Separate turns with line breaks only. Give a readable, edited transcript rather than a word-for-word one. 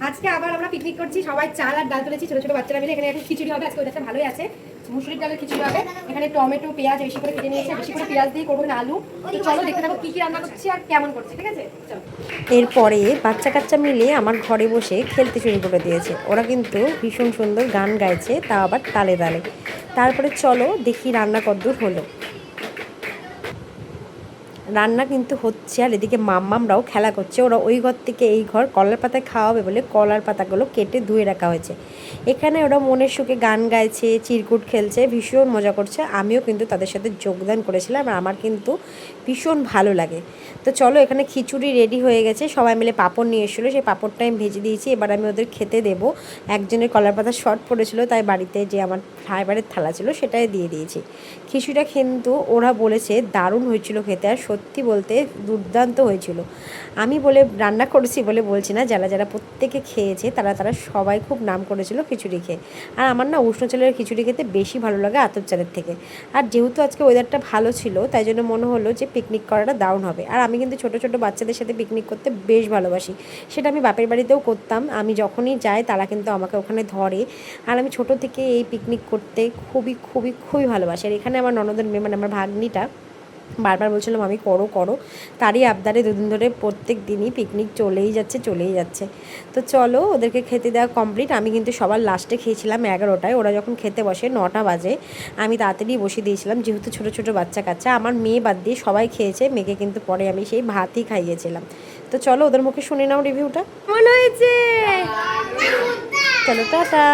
আজকে আবার আমরা পিকনিক করছি, সবাই চাল আর ডাল তুলেছি ছোট ছোট বাচ্চারা মিলে। এখানে এখন খিচুড়ি হবে, আজকে ওদেরটা ভালোই আছে, মুসুরির ডালের খিচুড়ি হবে। এখানে টমেটো পেঁয়াজ বেশি করে কেটে নিয়েছে, বেশি করে পেঁয়াজ দিয়ে করবো আলু। তো চলো দেখতে থাকো কি কি রান্না করছি আর কেমন করছি, ঠিক আছে চলো।
এরপরে বাচ্চা কাচ্চা মিলে আমার ঘরে বসে খেলতে শুরু করে দিয়েছে। ওরা কিন্তু ভীষণ সুন্দর গান গাইছে, তা আবার তালে তালে। তারপরে চলো দেখি রান্না কতদূর হলো। রান্না কিন্তু হচ্ছে, আর এদিকে মাম্মামরাও খেলা করছে। ওরা ওই ঘর থেকে এই ঘর কলার পাতায় খাওয়াবে বলে কলার পাতাগুলো কেটে ধুয়ে রাখা হয়েছে। এখানে ওরা মনের সুখে গান গাইছে, চিরকুট খেলছে, ভীষণ মজা করছে। আমিও কিন্তু তাদের সাথে যোগদান করেছিলাম, আর আমার কিন্তু ভীষণ ভালো লাগে। তো চলো, এখানে খিচুড়ি রেডি হয়ে গেছে, সবাই মিলে পাঁপড় নিয়ে এসেছিলো, সেই পাঁপড়টা আমি ভেজে দিয়েছি। এবার আমি ওদের খেতে দেবো। একজনের কলার পাতা শর্ট পড়েছিল, তাই বাড়িতে যে আমার ফাইবারের থালা ছিল সেটাই দিয়ে দিয়েছি। খিচুড়িটা কিন্তু ওরা বলেছে দারুণ হয়েছিল খেতে, আর সত্যি বলতে দুর্দান্ত হয়েছিল। আমি বলে রান্না করেছি বলে বলছি না, যারা যারা প্রত্যেকে খেয়েছে তারা তারা সবাই খুব নাম করেছিল খিচুড়ি খেয়ে। আর আমার না উষ্ণ চালের খিচুড়ি খেতে বেশি ভালো লাগে আতপ চালের থেকে। আর যেহেতু আজকে ওয়েদারটা ভালো ছিল, তাই জন্য মনে হলো যে পিকনিক করাটা দারুণ হবে। আর আমি কিন্তু ছোটো ছোটো বাচ্চাদের সাথে পিকনিক করতে বেশ ভালোবাসি। সেটা আমি বাপের বাড়িতেও করতাম, আমি যখনই যাই তারা কিন্তু আমাকে ওখানে ধরে। আর আমি ছোটো থেকে এই পিকনিক করতে খুবই খুবই খুবই ভালোবাসি। আর এখানে আমার ননদের মেয়ে, মানে আমার ভাগ্নিটা বারবার বলছিলাম আমি করো করো, তারই আবদারে দুদিন ধরে প্রত্যেক দিনই পিকনিক চলেই যাচ্ছে। তো চলো, ওদেরকে খেতে দেওয়া কমপ্লিট। আমি কিন্তু সবার লাস্টে খেয়েছিলাম 11টায়। ওরা যখন খেতে বসে 9টা বাজে, আমি তাড়াতাড়ি বসিয়ে দিয়েছিলাম, যেহেতু ছোটো ছোটো বাচ্চা কাচ্চা। আমার মেয়ে বাদ দিয়ে সবাই খেয়েছে, মেয়েকে কিন্তু পরে আমি সেই ভাতই খাইয়েছিলাম। তো চলো ওদের মুখে শুনে নাও রিভিউটা কেমন হয়েছে। চলো টাটা।